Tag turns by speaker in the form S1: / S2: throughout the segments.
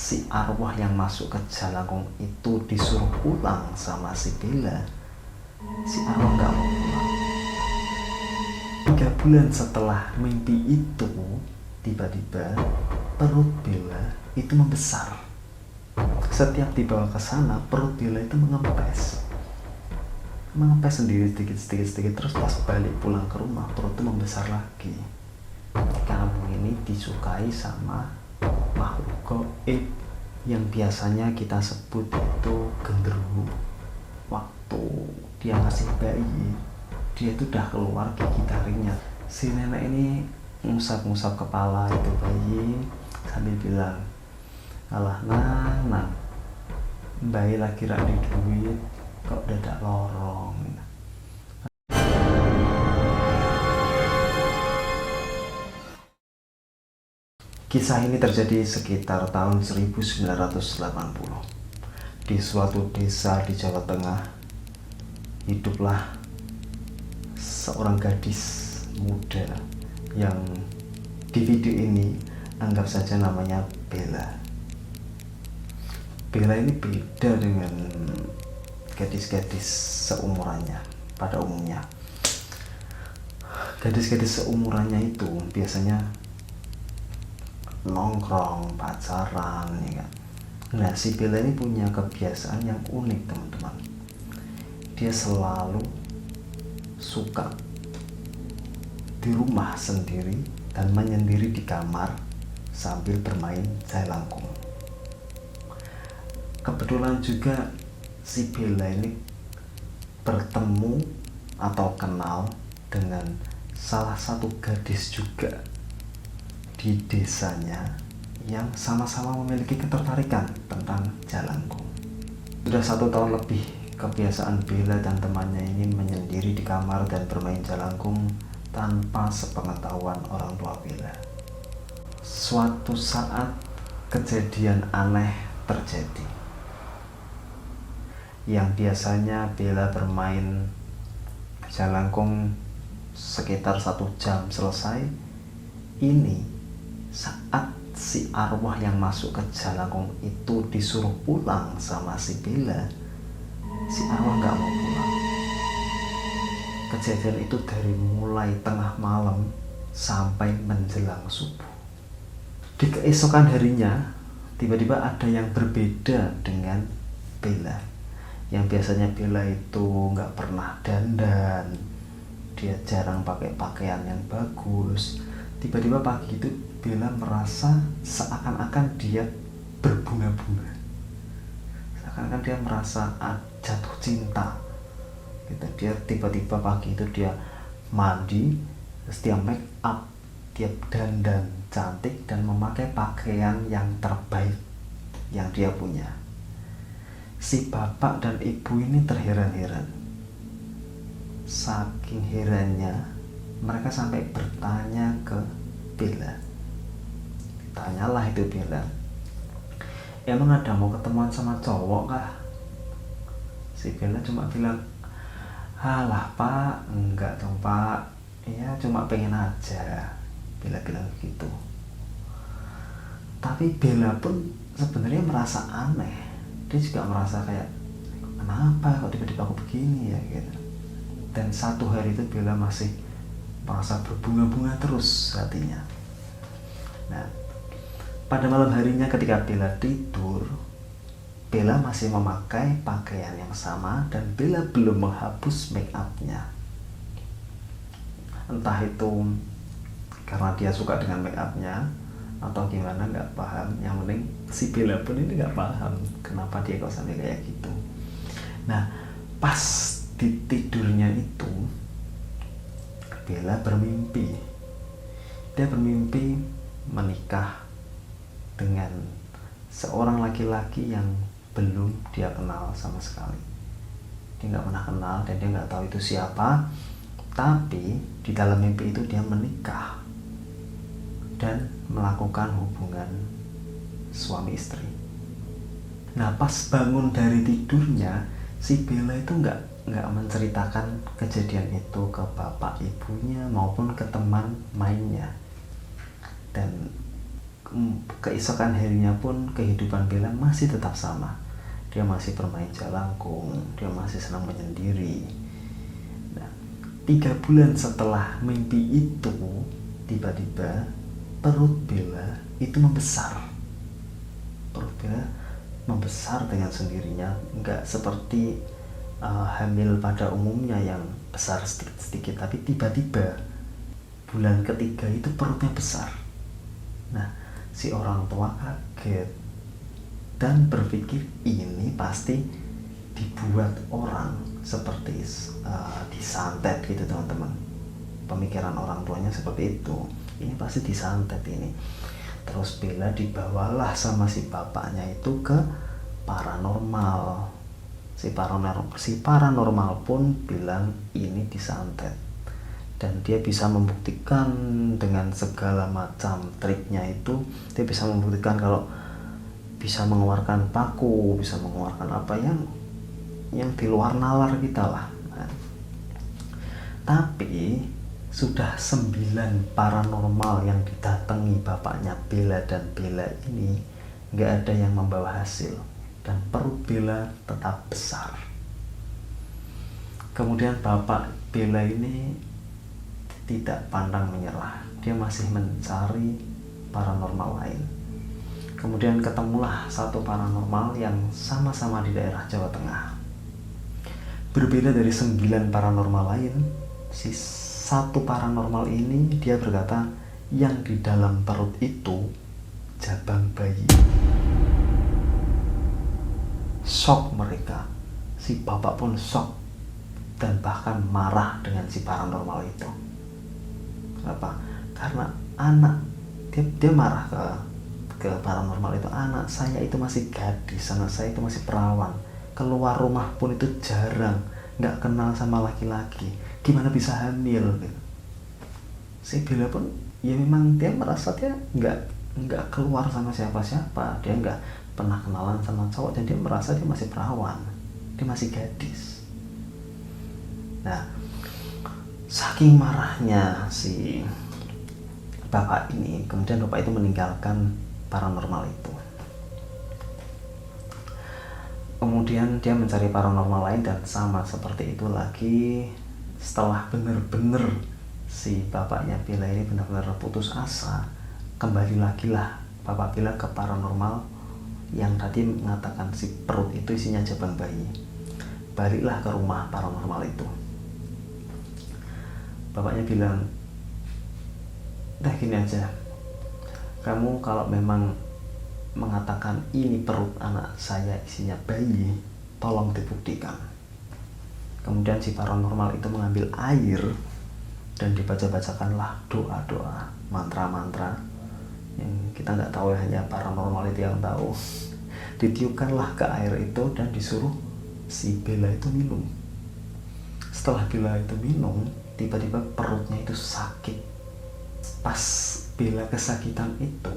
S1: si arwah yang masuk ke Jalangkung itu disuruh pulang sama si Bella, si arwah nggak mau pulang. 3 bulan setelah mimpi itu, tiba-tiba perut Bella itu membesar. Setiap dibawa ke sana, perut Bella itu mengempes sendiri sedikit, terus pas balik pulang ke rumah perut itu membesar lagi. Kamu ini disukai sama makhluk gaib yang biasanya kita sebut itu genderuwo. Waktu dia masih bayi, dia itu udah keluar gigi taringnya. Si nenek ini ngusap-ngusap kepala itu bayi sambil bilang, alah nang bayi lagi rak di duit kok dadak lorong. Kisah ini terjadi sekitar tahun 1980 di suatu desa di Jawa Tengah. Hiduplah seorang gadis muda yang di video ini anggap saja namanya Bella. Bella ini beda dengan gadis-gadis seumurannya pada umumnya. Gadis-gadis seumurannya itu biasanya nongkrong, pacaran, ya kan. Nah, si Bella ini punya kebiasaan yang unik, teman-teman. Dia selalu suka di rumah sendiri dan menyendiri di kamar sambil bermain jalangkung. Kebetulan juga si Bella ini bertemu atau kenal dengan salah satu gadis juga di desanya yang sama-sama memiliki ketertarikan tentang jalangkung. Sudah 1 tahun lebih kebiasaan Bella dan temannya ini menyendiri di kamar dan bermain jalangkung tanpa sepengetahuan orang tua Bella. Suatu saat kejadian aneh terjadi. Yang biasanya Bella bermain jalangkung sekitar 1 jam selesai, ini saat si arwah yang masuk ke Jalangkung itu disuruh pulang sama si Bella, si arwah nggak mau pulang. Kejadian itu dari mulai tengah malam sampai menjelang subuh. Di keesokan harinya tiba-tiba ada yang berbeda dengan Bella. Yang biasanya Bella itu nggak pernah dandan, dia jarang pakai pakaian yang bagus. Tiba-tiba pagi itu Bella merasa seakan-akan dia berbunga-bunga, seakan-akan dia merasa jatuh cinta gitu. Dia tiba-tiba pagi itu dia mandi, terus dia make up, dia dandan cantik dan memakai pakaian yang terbaik yang dia punya. Si bapak dan ibu ini terheran-heran. Saking herannya mereka sampai bertanya ke Bella. Tanyalah itu Bella, emang ada mau ketemuan sama cowok kah? Si Bella cuma bilang, alah pak, enggak dong pak, ya cuma pengen aja. Bella bilang gitu. Tapi Bella pun sebenarnya merasa aneh. Dia juga merasa kayak, kenapa kok tiba-tiba aku begini ya gitu. Dan 1 hari itu Bella masih merasa berbunga-bunga terus hatinya. Nah, pada malam harinya ketika Bella tidur, Bella masih memakai pakaian yang sama dan Bella belum menghapus make up-nya. Entah itu karena dia suka dengan make up-nya atau gimana, nggak paham. Yang penting si Bella pun ini nggak paham kenapa dia kok sampai kayak gitu. Nah, pas di tidurnya itu Bella bermimpi. Dia bermimpi menikah dengan seorang laki-laki yang belum dia kenal sama sekali. Dia nggak pernah kenal dan dia nggak tahu itu siapa. Tapi di dalam mimpi itu dia menikah dan melakukan hubungan suami istri. Nah, pas bangun dari tidurnya, si Bella itu nggak menceritakan kejadian itu ke bapak ibunya maupun ke teman mainnya. Dan keesokan harinya pun kehidupan Bella masih tetap sama. Dia masih bermain jalangkung, dia masih senang menyendiri. Nah, 3 bulan setelah mimpi itu, tiba-tiba perut Bella itu membesar. Perut Bella membesar dengan sendirinya, nggak seperti hamil pada umumnya yang besar sedikit-sedikit, tapi tiba-tiba bulan ketiga itu perutnya besar. Nah, si orang tua kaget dan berpikir ini pasti dibuat orang, seperti disantet gitu teman-teman. Pemikiran orang tuanya seperti itu, ini pasti disantet ini. Terus Bella dibawalah sama si bapaknya itu ke paranormal. Si paranormal pun bilang ini disantet, dan dia bisa membuktikan dengan segala macam triknya itu. Dia bisa membuktikan kalau bisa mengeluarkan paku, bisa mengeluarkan apa yang di luar nalar kita lah. Nah, tapi sudah 9 paranormal yang didatangi bapaknya Bella dan Bella ini, nggak ada yang membawa hasil, dan perut Bella tetap besar. Kemudian bapak Bella ini tidak pantang menyerah, dia masih mencari paranormal lain. Kemudian ketemulah satu paranormal yang sama-sama di daerah Jawa Tengah. Berbeda dari 9 paranormal lain, si satu paranormal ini dia berkata yang di dalam perut itu jabang bayi. Shock mereka, si bapak pun shock dan bahkan marah dengan si paranormal itu. Kenapa? Karena dia marah ke paranormal itu. Anak saya itu masih gadis, anak saya itu masih perawan, keluar rumah pun itu jarang, nggak kenal sama laki-laki, gimana bisa hamil gitu. Si Bella pun ya memang dia merasa dia nggak keluar sama siapa-siapa, dia nggak pernah kenalan sama cowok, dan dia merasa dia masih perawan, dia masih gadis. Nah, saking marahnya si bapak ini, kemudian bapak itu meninggalkan paranormal itu. Kemudian dia mencari paranormal lain, dan sama seperti itu lagi. Setelah benar-benar si bapaknya Bella ini benar-benar putus asa, kembali lagi lah bapak Bella ke paranormal yang tadi mengatakan si perut itu isinya jabang bayi. Baliklah ke rumah paranormal itu. Bapaknya bilang, udah gini aja, kamu kalau memang mengatakan ini perut anak saya isinya bayi, tolong dibuktikan. Kemudian si paranormal itu mengambil air dan dibaca-bacakanlah doa-doa, mantra-mantra yang kita nggak tahu, hanya paranormal itu yang tahu. Ditiupkanlah ke air itu dan disuruh si Bella itu minum. Setelah Bella itu minum, tiba-tiba perutnya itu sakit. Pas Bella kesakitan itu,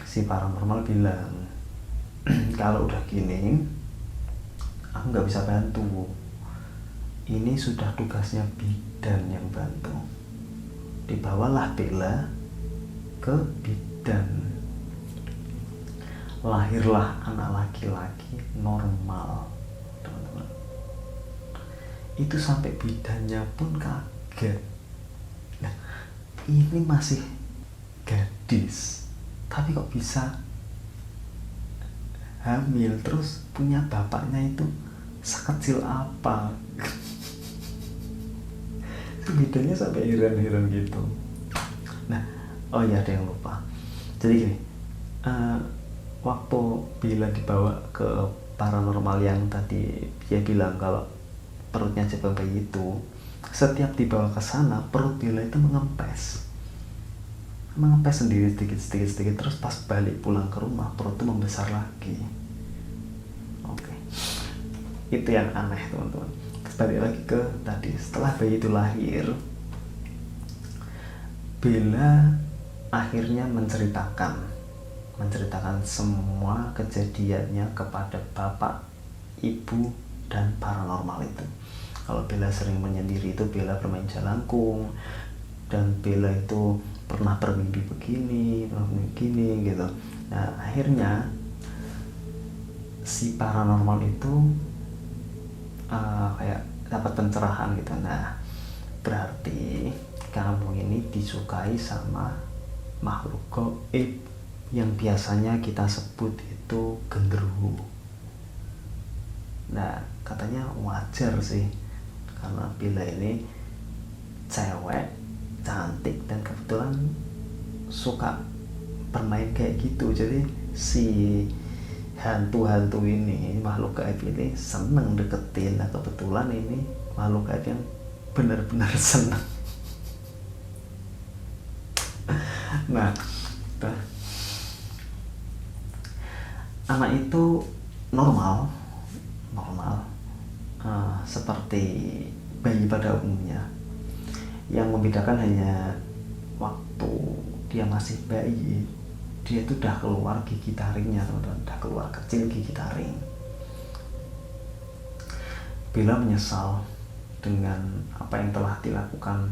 S1: si paranormal bilang, kalau udah gini aku nggak bisa bantu, ini sudah tugasnya bidan yang bantu. Dibawalah Bella ke bidan, lahirlah anak laki-laki normal, teman-teman. Itu sampai bidannya pun kaget. Nah, ini masih gadis, tapi kok bisa hamil, terus punya bapaknya itu sekecil apa. Bidannya sampai heran-heran gitu. Nah, oh ya, ada yang lupa. Jadi gini, waktu Bella dibawa ke paranormal yang tadi dia bilang kalau perutnya jabang bayi itu, setiap dibawa ke sana perut Bella itu mengempes sendiri sedikit, terus pas balik pulang ke rumah perut itu membesar lagi. Oke. Itu yang aneh, teman-teman. Terus balik lagi ke tadi, setelah bayi itu lahir, Bella akhirnya menceritakan semua kejadiannya kepada bapak, ibu, dan paranormal itu. Kalau Bella sering menyendiri itu Bella bermain jalangkung, dan Bella itu pernah bermimpi begini, pernah begini gitu. Nah akhirnya si paranormal itu kayak dapat pencerahan gitu. Nah berarti kamu ini disukai sama makhluk gaib yang biasanya kita sebut itu genderuwo. Nah katanya wajar sih, karena Bella ini cewek cantik dan kebetulan suka bermain kayak gitu, jadi si hantu-hantu ini, makhluk gaib ini seneng deketin. Nah kebetulan ini makhluk gaib yang benar-benar seneng. Nah anak itu normal seperti bayi pada umumnya. Yang membedakan hanya waktu dia masih bayi, dia itu udah keluar gigi taringnya, teman-teman, udah keluar kecil gigi taring. Bella menyesal dengan apa yang telah dilakukan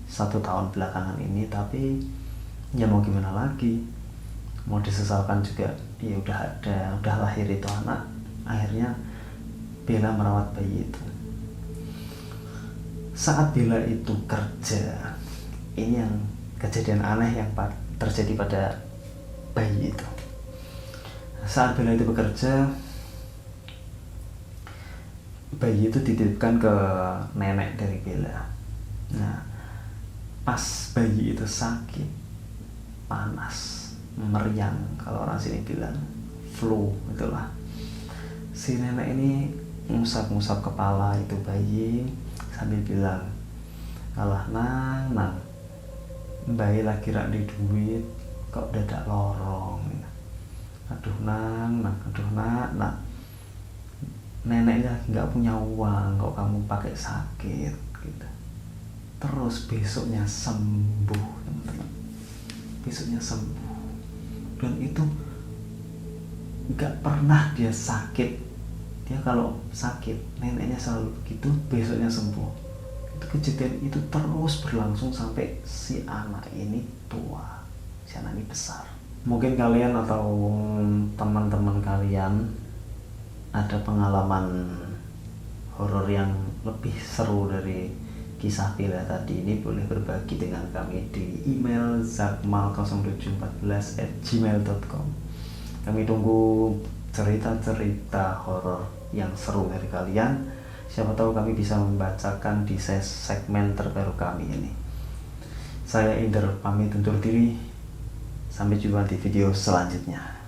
S1: 1 tahun belakangan ini, tapi ya mau gimana lagi, mau disesalkan juga. Ya udah lahir itu anak. Akhirnya Bella merawat bayi itu. Saat Bella itu kerja, ini yang kejadian aneh yang terjadi pada bayi itu. Saat Bella itu bekerja, bayi itu dititipkan ke nenek dari Bella. Nah pas bayi itu sakit, panas, meriang, kalau orang sini bilang flu itulah, si nenek ini ngusap-ngusap kepala itu bayi sambil bilang, alah nang bayi lagi rak di duit kok dadak lorong, aduh nang aduh nak neneknya nggak punya uang kok kamu pakai sakit gitu. Terus besoknya sembuh, teman-teman, besoknya sembuh. Dan itu nggak pernah dia sakit. Dia kalau sakit neneknya selalu begitu, besoknya sembuh. Itu kejadian itu terus berlangsung sampai si anak ini tua, si anak ini besar. Mungkin kalian atau teman-teman kalian ada pengalaman horor yang lebih seru dari kisah Bella tadi ini, boleh berbagi dengan kami di email zakmal0714@gmail.com. Kami tunggu cerita-cerita horor yang seru dari kalian. Siapa tahu kami bisa membacakan di segmen terbaru kami ini. Saya Inder pamit undur diri. Sampai jumpa di video selanjutnya.